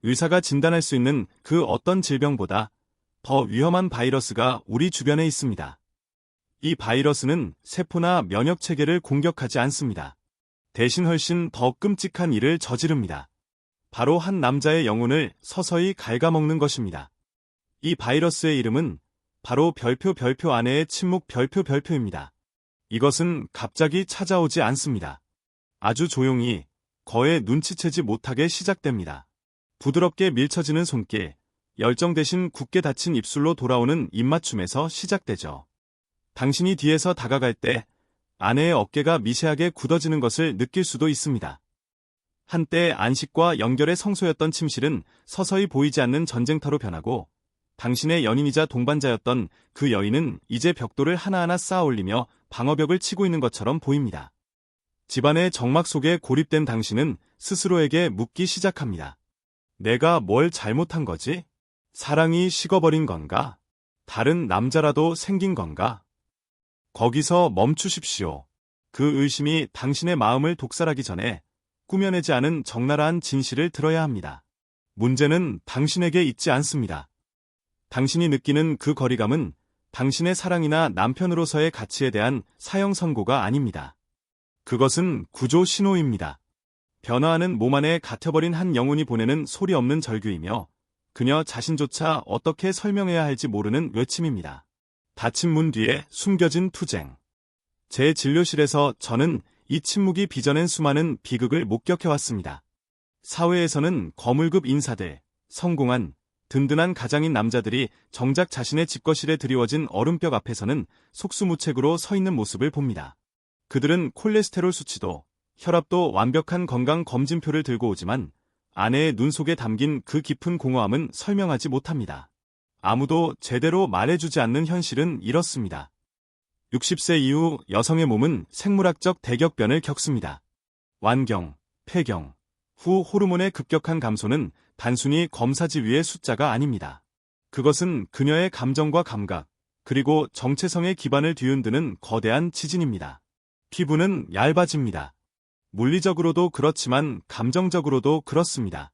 의사가 진단할 수 있는 그 어떤 질병보다 더 위험한 바이러스가 우리 주변에 있습니다. 이 바이러스는 세포나 면역 체계를 공격하지 않습니다. 대신 훨씬 더 끔찍한 일을 저지릅니다. 바로 한 남자의 영혼을 서서히 갉아먹는 것입니다. 이 바이러스의 이름은 바로 별표 안에의 침묵 별표입니다. 이것은 갑자기 찾아오지 않습니다. 아주 조용히, 거의 눈치채지 못하게 시작됩니다. 부드럽게 밀쳐지는 손길, 열정 대신 굳게 닫힌 입술로 돌아오는 입맞춤에서 시작되죠. 당신이 뒤에서 다가갈 때 아내의 어깨가 미세하게 굳어지는 것을 느낄 수도 있습니다. 한때 안식과 연결의 성소였던 침실은 서서히 보이지 않는 전쟁터로 변하고 당신의 연인이자 동반자였던 그 여인은 이제 벽돌을 하나하나 쌓아 올리며 방어벽을 치고 있는 것처럼 보입니다. 집안의 정막 속에 고립된 당신은 스스로에게 묻기 시작합니다. 내가 뭘 잘못한 거지? 사랑이 식어버린 건가? 다른 남자라도 생긴 건가? 거기서 멈추십시오. 그 의심이 당신의 마음을 독살하기 전에 꾸며내지 않은 적나라한 진실을 들어야 합니다. 문제는 당신에게 있지 않습니다. 당신이 느끼는 그 거리감은 당신의 사랑이나 남편으로서의 가치에 대한 사형 선고가 아닙니다. 그것은 구조 신호입니다. 변화하는 몸 안에 갇혀버린 한 영혼이 보내는 소리 없는 절규이며 그녀 자신조차 어떻게 설명해야 할지 모르는 외침입니다. 닫힌 문 뒤에 숨겨진 투쟁. 제 진료실에서 저는 이 침묵이 빚어낸 수많은 비극을 목격해왔습니다. 사회에서는 거물급 인사들, 성공한, 든든한 가장인 남자들이 정작 자신의 집거실에 드리워진 얼음벽 앞에서는 속수무책으로 서 있는 모습을 봅니다. 그들은 콜레스테롤 수치도, 혈압도 완벽한 건강 검진표를 들고 오지만 아내의 눈 속에 담긴 그 깊은 공허함은 설명하지 못합니다. 아무도 제대로 말해주지 않는 현실은 이렇습니다. 60세 이후 여성의 몸은 생물학적 대격변을 겪습니다. 완경, 폐경, 후 호르몬의 급격한 감소는 단순히 검사지 위의 숫자가 아닙니다. 그것은 그녀의 감정과 감각, 그리고 정체성의 기반을 뒤흔드는 거대한 지진입니다. 피부는 얇아집니다. 물리적으로도 그렇지만 감정적으로도 그렇습니다.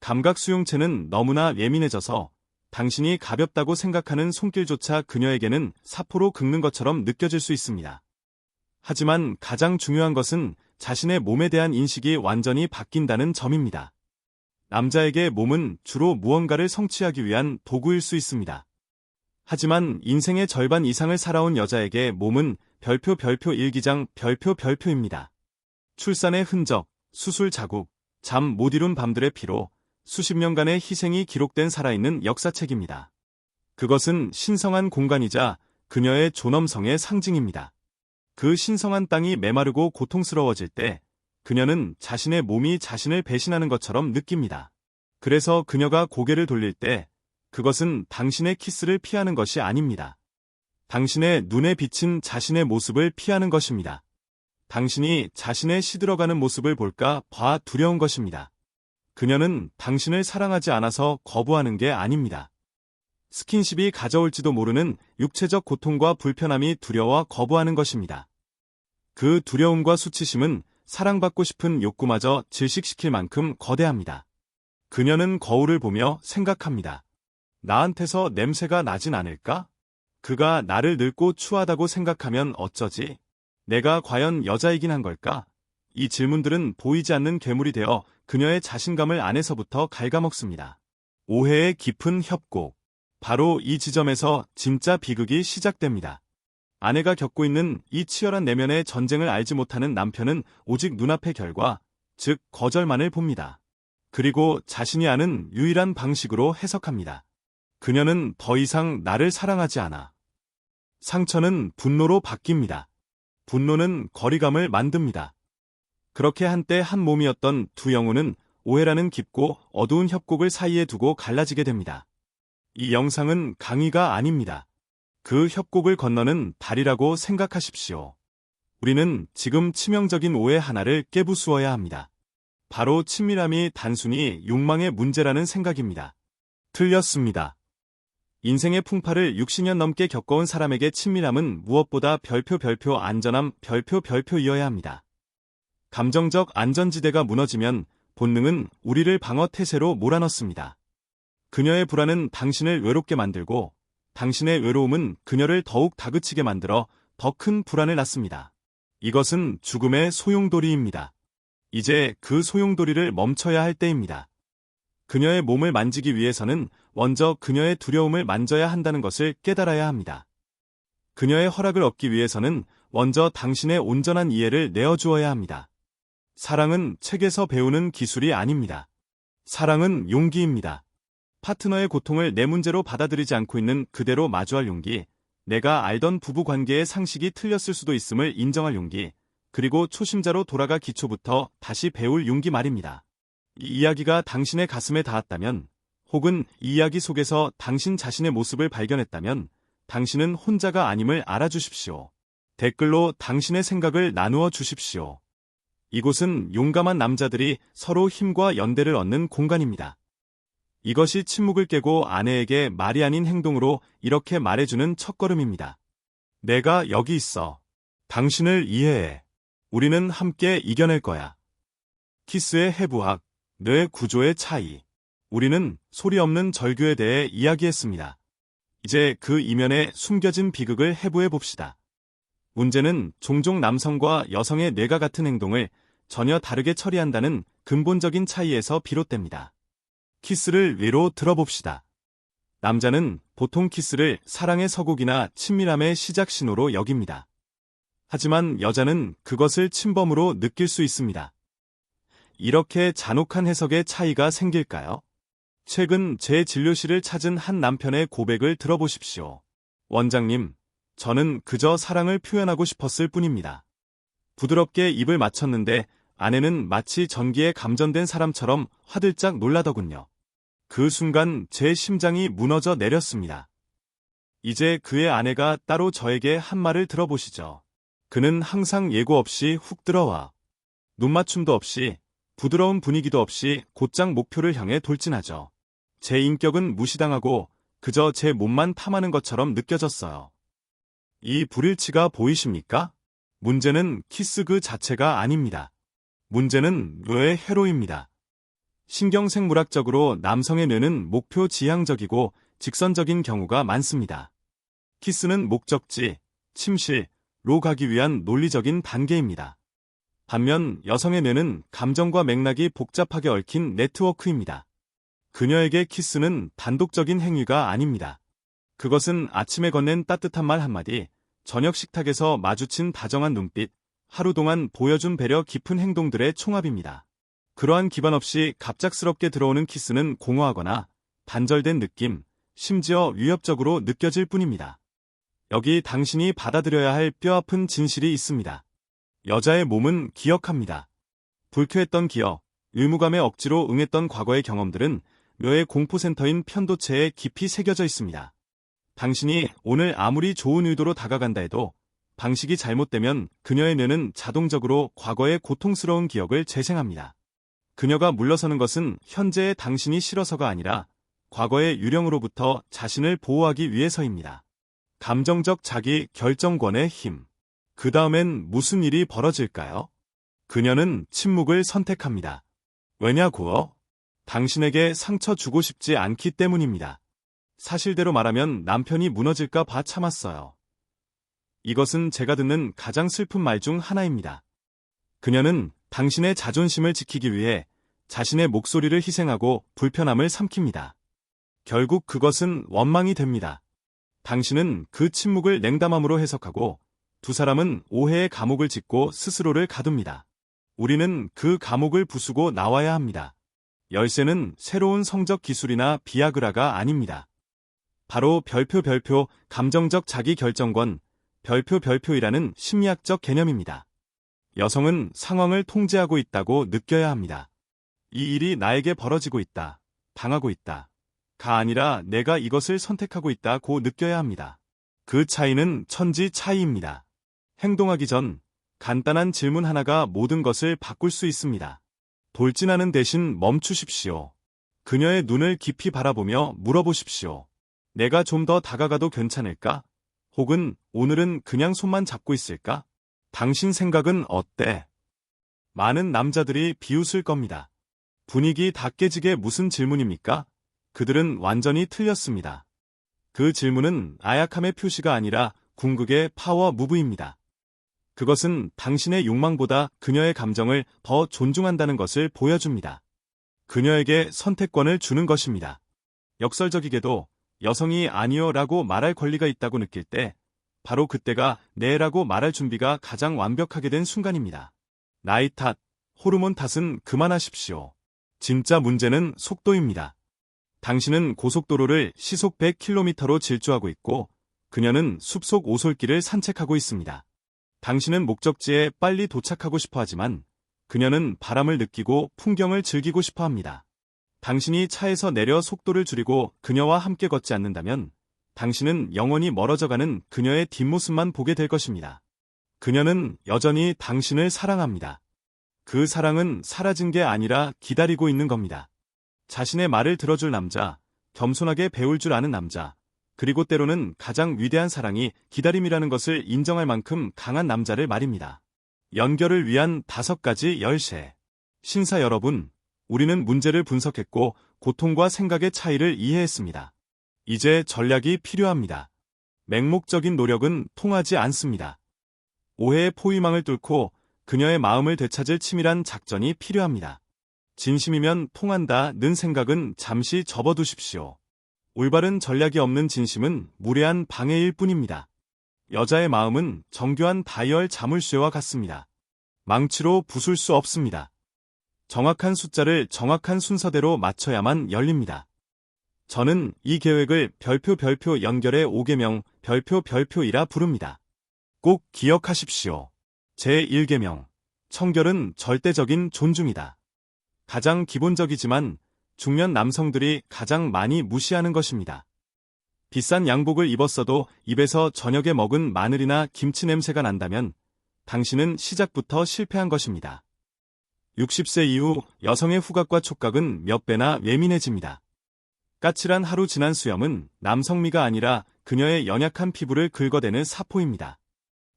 감각 수용체는 너무나 예민해져서 당신이 가볍다고 생각하는 손길조차 그녀에게는 사포로 긁는 것처럼 느껴질 수 있습니다. 하지만 가장 중요한 것은 자신의 몸에 대한 인식이 완전히 바뀐다는 점입니다. 남자에게 몸은 주로 무언가를 성취하기 위한 도구일 수 있습니다. 하지만 인생의 절반 이상을 살아온 여자에게 몸은 별표 일기장 별표입니다. 출산의 흔적, 수술 자국, 잠 못 이룬 밤들의 피로 수십 년간의 희생이 기록된 살아있는 역사책입니다. 그것은 신성한 공간이자 그녀의 존엄성의 상징입니다. 그 신성한 땅이 메마르고 고통스러워질 때 그녀는 자신의 몸이 자신을 배신하는 것처럼 느낍니다. 그래서 그녀가 고개를 돌릴 때 그것은 당신의 키스를 피하는 것이 아닙니다. 당신의 눈에 비친 자신의 모습을 피하는 것입니다. 당신이 자신의 시들어가는 모습을 볼까 봐 두려운 것입니다. 그녀는 당신을 사랑하지 않아서 거부하는 게 아닙니다. 스킨십이 가져올지도 모르는 육체적 고통과 불편함이 두려워 거부하는 것입니다. 그 두려움과 수치심은 사랑받고 싶은 욕구마저 질식시킬 만큼 거대합니다. 그녀는 거울을 보며 생각합니다. 나한테서 냄새가 나진 않을까? 그가 나를 늙고 추하다고 생각하면 어쩌지? 내가 과연 여자이긴 한 걸까? 이 질문들은 보이지 않는 괴물이 되어 그녀의 자신감을 안에서부터 갉아먹습니다. 오해의 깊은 협곡. 바로 이 지점에서 진짜 비극이 시작됩니다. 아내가 겪고 있는 이 치열한 내면의 전쟁을 알지 못하는 남편은 오직 눈앞의 결과, 즉 거절만을 봅니다. 그리고 자신이 아는 유일한 방식으로 해석합니다. 그녀는 더 이상 나를 사랑하지 않아. 상처는 분노로 바뀝니다. 분노는 거리감을 만듭니다. 그렇게 한때 한 몸이었던 두 영혼은 오해라는 깊고 어두운 협곡을 사이에 두고 갈라지게 됩니다. 이 영상은 강의가 아닙니다. 그 협곡을 건너는 다리라고 생각하십시오. 우리는 지금 치명적인 오해 하나를 깨부수어야 합니다. 바로 친밀함이 단순히 욕망의 문제라는 생각입니다. 틀렸습니다. 인생의 풍파를 60년 넘게 겪어온 사람에게 친밀함은 무엇보다 안전함 별표이어야 합니다. 감정적 안전지대가 무너지면 본능은 우리를 방어 태세로 몰아넣습니다. 그녀의 불안은 당신을 외롭게 만들고 당신의 외로움은 그녀를 더욱 다그치게 만들어 더 큰 불안을 낳습니다. 이것은 죽음의 소용돌이입니다. 이제 그 소용돌이를 멈춰야 할 때입니다. 그녀의 몸을 만지기 위해서는 먼저 그녀의 두려움을 만져야 한다는 것을 깨달아야 합니다. 그녀의 허락을 얻기 위해서는 먼저 당신의 온전한 이해를 내어주어야 합니다. 사랑은 책에서 배우는 기술이 아닙니다. 사랑은 용기입니다. 파트너의 고통을 내 문제로 받아들이지 않고 있는 그대로 마주할 용기, 내가 알던 부부 관계의 상식이 틀렸을 수도 있음을 인정할 용기, 그리고 초심자로 돌아가 기초부터 다시 배울 용기 말입니다. 이 이야기가 당신의 가슴에 닿았다면, 혹은 이 이야기 속에서 당신 자신의 모습을 발견했다면, 당신은 혼자가 아님을 알아주십시오. 댓글로 당신의 생각을 나누어 주십시오. 이곳은 용감한 남자들이 서로 힘과 연대를 얻는 공간입니다. 이것이 침묵을 깨고 아내에게 말이 아닌 행동으로 이렇게 말해주는 첫걸음입니다. 내가 여기 있어. 당신을 이해해. 우리는 함께 이겨낼 거야. 키스의 해부학, 뇌 구조의 차이. 우리는 소리 없는 절규에 대해 이야기했습니다. 이제 그 이면에 숨겨진 비극을 해부해 봅시다. 문제는 종종 남성과 여성의 뇌가 같은 행동을 전혀 다르게 처리한다는 근본적인 차이에서 비롯됩니다. 키스를 예로 들어봅시다. 남자는 보통 키스를 사랑의 서곡이나 친밀함의 시작 신호로 여깁니다. 하지만 여자는 그것을 침범으로 느낄 수 있습니다. 이렇게 잔혹한 해석의 차이가 생길까요? 최근 제 진료실을 찾은 한 남편의 고백을 들어보십시오. 원장님, 저는 그저 사랑을 표현하고 싶었을 뿐입니다. 부드럽게 입을 맞췄는데 아내는 마치 전기에 감전된 사람처럼 화들짝 놀라더군요. 그 순간 제 심장이 무너져 내렸습니다. 이제 그의 아내가 따로 저에게 한 말을 들어보시죠. 그는 항상 예고 없이 훅 들어와. 눈맞춤도 없이, 부드러운 분위기도 없이 곧장 목표를 향해 돌진하죠. 제 인격은 무시당하고 그저 제 몸만 탐하는 것처럼 느껴졌어요. 이 불일치가 보이십니까? 문제는 키스 그 자체가 아닙니다. 문제는 뇌의 회로입니다. 신경생물학적으로 남성의 뇌는 목표 지향적이고 직선적인 경우가 많습니다. 키스는 목적지, 침실로 가기 위한 논리적인 단계입니다. 반면 여성의 뇌는 감정과 맥락이 복잡하게 얽힌 네트워크입니다. 그녀에게 키스는 단독적인 행위가 아닙니다. 그것은 아침에 건넨 따뜻한 말 한마디, 저녁 식탁에서 마주친 다정한 눈빛, 하루 동안 보여준 배려 깊은 행동들의 총합입니다. 그러한 기반 없이 갑작스럽게 들어오는 키스는 공허하거나 단절된 느낌, 심지어 위협적으로 느껴질 뿐입니다. 여기 당신이 받아들여야 할 뼈아픈 진실이 있습니다. 여자의 몸은 기억합니다. 불쾌했던 기억, 의무감에 억지로 응했던 과거의 경험들은 뇌의 공포센터인 편도체에 깊이 새겨져 있습니다. 당신이 오늘 아무리 좋은 의도로 다가간다 해도 방식이 잘못되면 그녀의 뇌는 자동적으로 과거의 고통스러운 기억을 재생합니다. 그녀가 물러서는 것은 현재의 당신이 싫어서가 아니라 과거의 유령으로부터 자신을 보호하기 위해서입니다. 감정적 자기 결정권의 힘. 그 다음엔 무슨 일이 벌어질까요? 그녀는 침묵을 선택합니다. 왜냐고요? 당신에게 상처 주고 싶지 않기 때문입니다. 사실대로 말하면 남편이 무너질까 봐 참았어요. 이것은 제가 듣는 가장 슬픈 말 중 하나입니다. 그녀는 당신의 자존심을 지키기 위해 자신의 목소리를 희생하고 불편함을 삼킵니다. 결국 그것은 원망이 됩니다. 당신은 그 침묵을 냉담함으로 해석하고 두 사람은 오해의 감옥을 짓고 스스로를 가둡니다. 우리는 그 감옥을 부수고 나와야 합니다. 열쇠는 새로운 성적 기술이나 비아그라가 아닙니다. 바로 별표 감정적 자기결정권, 별표이라는 심리학적 개념입니다. 여성은 상황을 통제하고 있다고 느껴야 합니다. 이 일이 나에게 벌어지고 있다, 당하고 있다, 가 아니라 내가 이것을 선택하고 있다고 느껴야 합니다. 그 차이는 천지 차이입니다. 행동하기 전 간단한 질문 하나가 모든 것을 바꿀 수 있습니다. 돌진하는 대신 멈추십시오. 그녀의 눈을 깊이 바라보며 물어보십시오. 내가 좀 더 다가가도 괜찮을까? 혹은 오늘은 그냥 손만 잡고 있을까? 당신 생각은 어때? 많은 남자들이 비웃을 겁니다. 분위기 다 깨지게 무슨 질문입니까? 그들은 완전히 틀렸습니다. 그 질문은 나약함의 표시가 아니라 궁극의 파워 무브입니다. 그것은 당신의 욕망보다 그녀의 감정을 더 존중한다는 것을 보여줍니다. 그녀에게 선택권을 주는 것입니다. 역설적이게도 여성이 아니요 라고 말할 권리가 있다고 느낄 때 바로 그때가 네 라고 말할 준비가 가장 완벽하게 된 순간입니다. 나이 탓, 호르몬 탓은 그만하십시오. 진짜 문제는 속도입니다. 당신은 고속도로를 시속 100km로 질주하고 있고 그녀는 숲속 오솔길을 산책하고 있습니다. 당신은 목적지에 빨리 도착하고 싶어 하지만 그녀는 바람을 느끼고 풍경을 즐기고 싶어 합니다. 당신이 차에서 내려 속도를 줄이고 그녀와 함께 걷지 않는다면 당신은 영원히 멀어져가는 그녀의 뒷모습만 보게 될 것입니다. 그녀는 여전히 당신을 사랑합니다. 그 사랑은 사라진 게 아니라 기다리고 있는 겁니다. 자신의 말을 들어줄 남자, 겸손하게 배울 줄 아는 남자, 그리고 때로는 가장 위대한 사랑이 기다림이라는 것을 인정할 만큼 강한 남자를 말입니다. 연결을 위한 5가지 열쇠. 신사 여러분, 우리는 문제를 분석했고 고통과 생각의 차이를 이해했습니다. 이제 전략이 필요합니다. 맹목적인 노력은 통하지 않습니다. 오해의 포위망을 뚫고 그녀의 마음을 되찾을 치밀한 작전이 필요합니다. 진심이면 통한다는 생각은 잠시 접어두십시오. 올바른 전략이 없는 진심은 무례한 방해일 뿐입니다. 여자의 마음은 정교한 다이얼 자물쇠와 같습니다. 망치로 부술 수 없습니다. 정확한 숫자를 정확한 순서대로 맞춰야만 열립니다. 저는 이 계획을 별표 연결의 5계명 별표이라 부릅니다. 꼭 기억하십시오. 제1계명. 청결은 절대적인 존중이다. 가장 기본적이지만 중년 남성들이 가장 많이 무시하는 것입니다. 비싼 양복을 입었어도 입에서 저녁에 먹은 마늘이나 김치 냄새가 난다면 당신은 시작부터 실패한 것입니다. 60세 이후 여성의 후각과 촉각은 몇 배나 예민해집니다. 까칠한 하루 지난 수염은 남성미가 아니라 그녀의 연약한 피부를 긁어대는 사포입니다.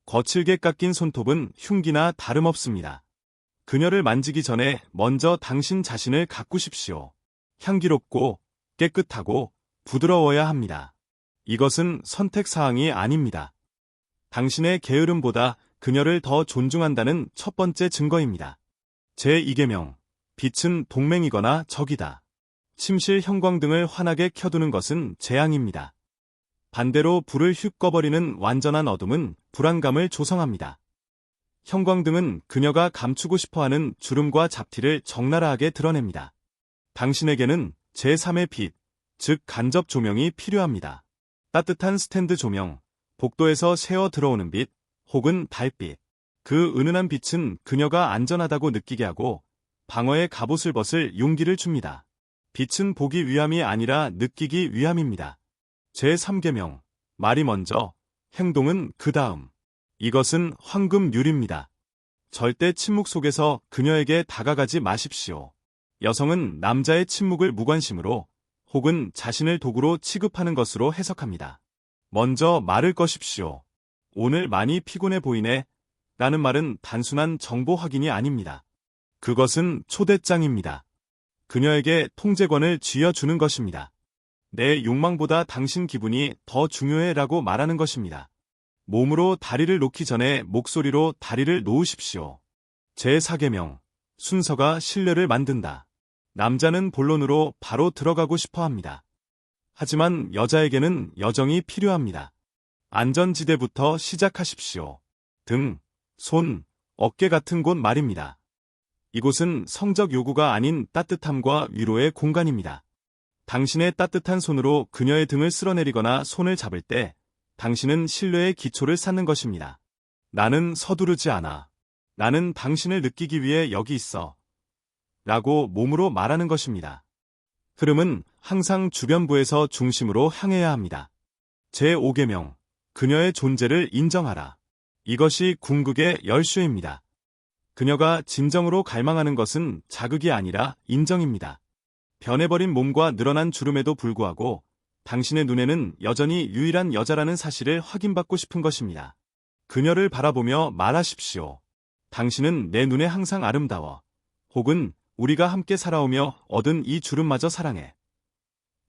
거칠게 깎인 손톱은 흉기나 다름없습니다. 그녀를 만지기 전에 먼저 당신 자신을 가꾸십시오. 향기롭고 깨끗하고 부드러워야 합니다. 이것은 선택사항이 아닙니다. 당신의 게으름보다 그녀를 더 존중한다는 첫 번째 증거입니다. 제2계명. 빛은 동맹이거나 적이다. 침실 형광등을 환하게 켜두는 것은 재앙입니다. 반대로 불을 휙 꺼버리는 완전한 어둠은 불안감을 조성합니다. 형광등은 그녀가 감추고 싶어하는 주름과 잡티를 적나라하게 드러냅니다. 당신에게는 제3의 빛, 즉 간접 조명이 필요합니다. 따뜻한 스탠드 조명, 복도에서 새어 들어오는 빛, 혹은 달빛. 그 은은한 빛은 그녀가 안전하다고 느끼게 하고 방어의 갑옷을 벗을 용기를 줍니다. 빛은 보기 위함이 아니라 느끼기 위함입니다. 제3계명. 말이 먼저, 행동은 그 다음. 이것은 황금률입니다. 절대 침묵 속에서 그녀에게 다가가지 마십시오. 여성은 남자의 침묵을 무관심으로 혹은 자신을 도구로 취급하는 것으로 해석합니다. 먼저 말을 거십시오. 오늘 많이 피곤해 보이네. 라는 말은 단순한 정보 확인이 아닙니다. 그것은 초대장입니다. 그녀에게 통제권을 쥐어주는 것입니다. 내 욕망보다 당신 기분이 더 중요해 라고 말하는 것입니다. 몸으로 다리를 놓기 전에 목소리로 다리를 놓으십시오. 제4계명. 순서가 신뢰를 만든다. 남자는 본론으로 바로 들어가고 싶어 합니다. 하지만 여자에게는 여정이 필요합니다. 안전지대부터 시작하십시오. 등, 손, 어깨 같은 곳 말입니다. 이곳은 성적 요구가 아닌 따뜻함과 위로의 공간입니다. 당신의 따뜻한 손으로 그녀의 등을 쓸어내리거나 손을 잡을 때 당신은 신뢰의 기초를 쌓는 것입니다. 나는 서두르지 않아. 나는 당신을 느끼기 위해 여기 있어. 라고 몸으로 말하는 것입니다. 흐름은 항상 주변부에서 중심으로 향해야 합니다. 제5계명. 그녀의 존재를 인정하라. 이것이 궁극의 열쇠입니다. 그녀가 진정으로 갈망하는 것은 자극이 아니라 인정입니다. 변해버린 몸과 늘어난 주름에도 불구하고 당신의 눈에는 여전히 유일한 여자라는 사실을 확인받고 싶은 것입니다. 그녀를 바라보며 말하십시오. 당신은 내 눈에 항상 아름다워. 혹은 우리가 함께 살아오며 얻은 이 주름마저 사랑해.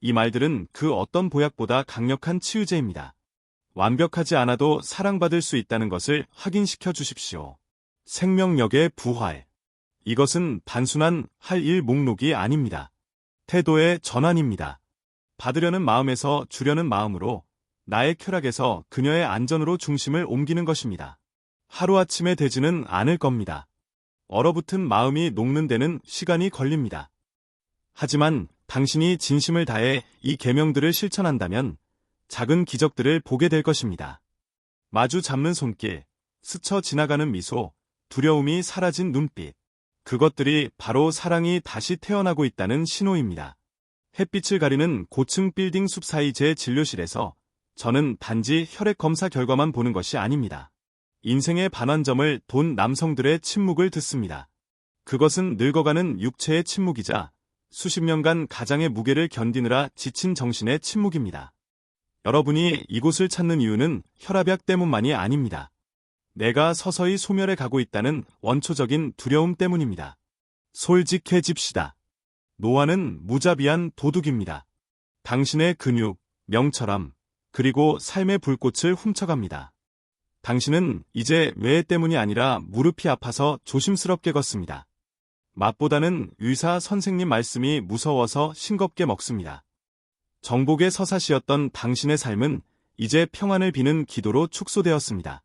이 말들은 그 어떤 보약보다 강력한 치유제입니다. 완벽하지 않아도 사랑받을 수 있다는 것을 확인시켜 주십시오. 생명력의 부활. 이것은 단순한 할 일 목록이 아닙니다. 태도의 전환입니다. 받으려는 마음에서 주려는 마음으로 나의 쾌락에서 그녀의 안전으로 중심을 옮기는 것입니다. 하루아침에 되지는 않을 겁니다. 얼어붙은 마음이 녹는 데는 시간이 걸립니다. 하지만 당신이 진심을 다해 이 계명들을 실천한다면 작은 기적들을 보게 될 것입니다. 마주 잡는 손길, 스쳐 지나가는 미소, 두려움이 사라진 눈빛. 그것들이 바로 사랑이 다시 태어나고 있다는 신호입니다. 햇빛을 가리는 고층 빌딩 숲 사이 제 진료실에서 저는 단지 혈액 검사 결과만 보는 것이 아닙니다. 인생의 반환점을 돈 남성들의 침묵을 듣습니다. 그것은 늙어가는 육체의 침묵이자 수십 년간 가장의 무게를 견디느라 지친 정신의 침묵입니다. 여러분이 이곳을 찾는 이유는 혈압약 때문만이 아닙니다. 내가 서서히 소멸해 가고 있다는 원초적인 두려움 때문입니다. 솔직해집시다. 노화는 무자비한 도둑입니다. 당신의 근육, 명철함, 그리고 삶의 불꽃을 훔쳐갑니다. 당신은 이제 뇌 때문이 아니라 무릎이 아파서 조심스럽게 걷습니다. 맛보다는 의사 선생님 말씀이 무서워서 싱겁게 먹습니다. 정복의 서사시였던 당신의 삶은 이제 평안을 비는 기도로 축소되었습니다.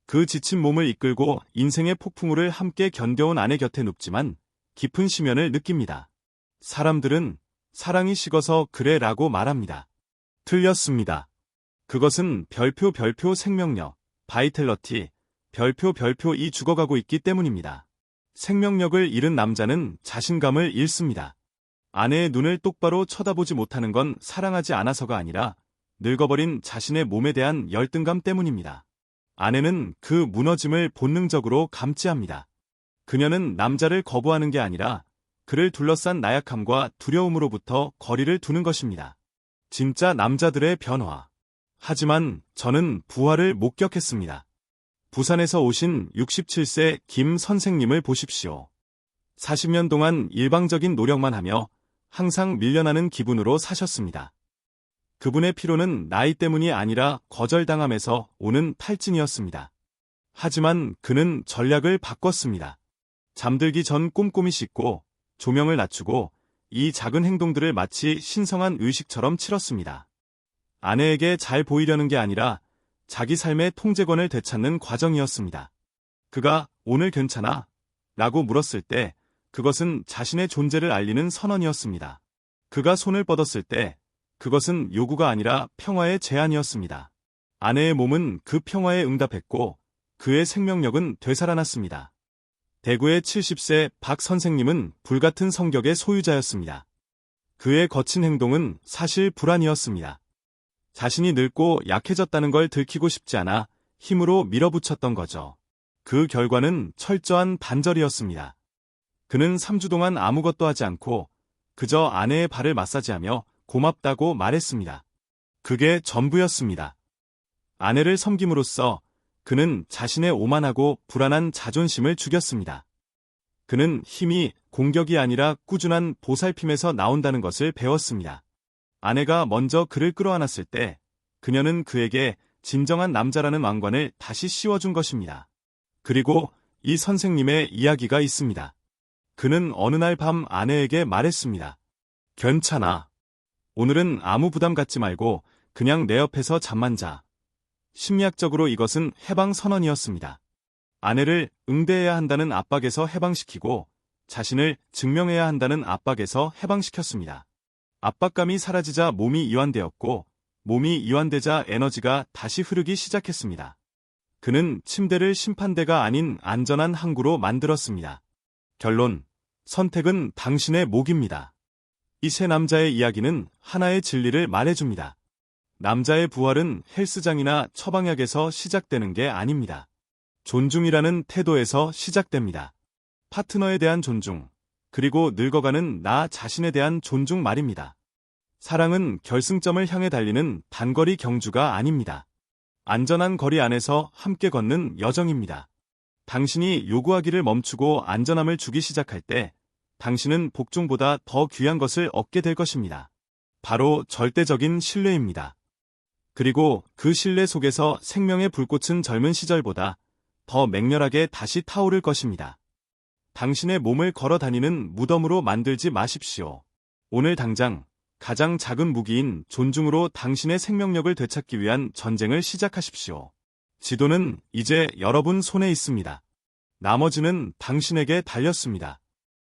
그 지친 몸을 이끌고 인생의 폭풍우를 함께 견뎌온 아내 곁에 눕지만 깊은 심연을 느낍니다. 사람들은 사랑이 식어서 그래 라고 말합니다. 틀렸습니다. 그것은 별표 생명력, 바이텔러티, 별표 이 죽어가고 있기 때문입니다. 생명력을 잃은 남자는 자신감을 잃습니다. 아내의 눈을 똑바로 쳐다보지 못하는 건 사랑하지 않아서가 아니라 늙어버린 자신의 몸에 대한 열등감 때문입니다. 아내는 그 무너짐을 본능적으로 감지합니다. 그녀는 남자를 거부하는 게 아니라 그를 둘러싼 나약함과 두려움으로부터 거리를 두는 것입니다. 진짜 남자들의 변화. 하지만 저는 부활을 목격했습니다. 부산에서 오신 67세 김 선생님을 보십시오. 40년 동안 일방적인 노력만 하며 항상 밀려나는 기분으로 사셨습니다. 그분의 피로는 나이 때문이 아니라 거절당함에서 오는 탈진이었습니다. 하지만 그는 전략을 바꿨습니다. 잠들기 전 꼼꼼히 씻고 조명을 낮추고 이 작은 행동들을 마치 신성한 의식처럼 치렀습니다. 아내에게 잘 보이려는 게 아니라 자기 삶의 통제권을 되찾는 과정이었습니다. 그가 오늘 괜찮아? 라고 물었을 때 그것은 자신의 존재를 알리는 선언이었습니다. 그가 손을 뻗었을 때 그것은 요구가 아니라 평화의 제안이었습니다. 아내의 몸은 그 평화에 응답했고 그의 생명력은 되살아났습니다. 대구의 70세 박 선생님은 불같은 성격의 소유자였습니다. 그의 거친 행동은 사실 불안이었습니다. 자신이 늙고 약해졌다는 걸 들키고 싶지 않아 힘으로 밀어붙였던 거죠. 그 결과는 철저한 단절이었습니다. 그는 3주 동안 아무것도 하지 않고 그저 아내의 발을 마사지하며 고맙다고 말했습니다. 그게 전부였습니다. 아내를 섬김으로써 그는 자신의 오만하고 불안한 자존심을 죽였습니다. 그는 힘이 공격이 아니라 꾸준한 보살핌에서 나온다는 것을 배웠습니다. 아내가 먼저 그를 끌어안았을 때 그녀는 그에게 진정한 남자라는 왕관을 다시 씌워준 것입니다. 그리고 이 선생님의 이야기가 있습니다. 그는 어느 날 밤 아내에게 말했습니다. 괜찮아. 오늘은 아무 부담 갖지 말고 그냥 내 옆에서 잠만 자. 심리학적으로 이것은 해방 선언이었습니다. 아내를 응대해야 한다는 압박에서 해방시키고 자신을 증명해야 한다는 압박에서 해방시켰습니다. 압박감이 사라지자 몸이 이완되었고 몸이 이완되자 에너지가 다시 흐르기 시작했습니다. 그는 침대를 심판대가 아닌 안전한 항구로 만들었습니다. 결론, 선택은 당신의 몫입니다. 이 세 남자의 이야기는 하나의 진리를 말해줍니다. 남자의 부활은 헬스장이나 처방약에서 시작되는 게 아닙니다. 존중이라는 태도에서 시작됩니다. 파트너에 대한 존중, 그리고 늙어가는 나 자신에 대한 존중 말입니다. 사랑은 결승점을 향해 달리는 단거리 경주가 아닙니다. 안전한 거리 안에서 함께 걷는 여정입니다. 당신이 요구하기를 멈추고 안전함을 주기 시작할 때 당신은 복종보다 더 귀한 것을 얻게 될 것입니다. 바로 절대적인 신뢰입니다. 그리고 그 신뢰 속에서 생명의 불꽃은 젊은 시절보다 더 맹렬하게 다시 타오를 것입니다. 당신의 몸을 걸어 다니는 무덤으로 만들지 마십시오. 오늘 당장 가장 작은 무기인 존중으로 당신의 생명력을 되찾기 위한 전쟁을 시작하십시오. 지도는 이제 여러분 손에 있습니다. 나머지는 당신에게 달렸습니다.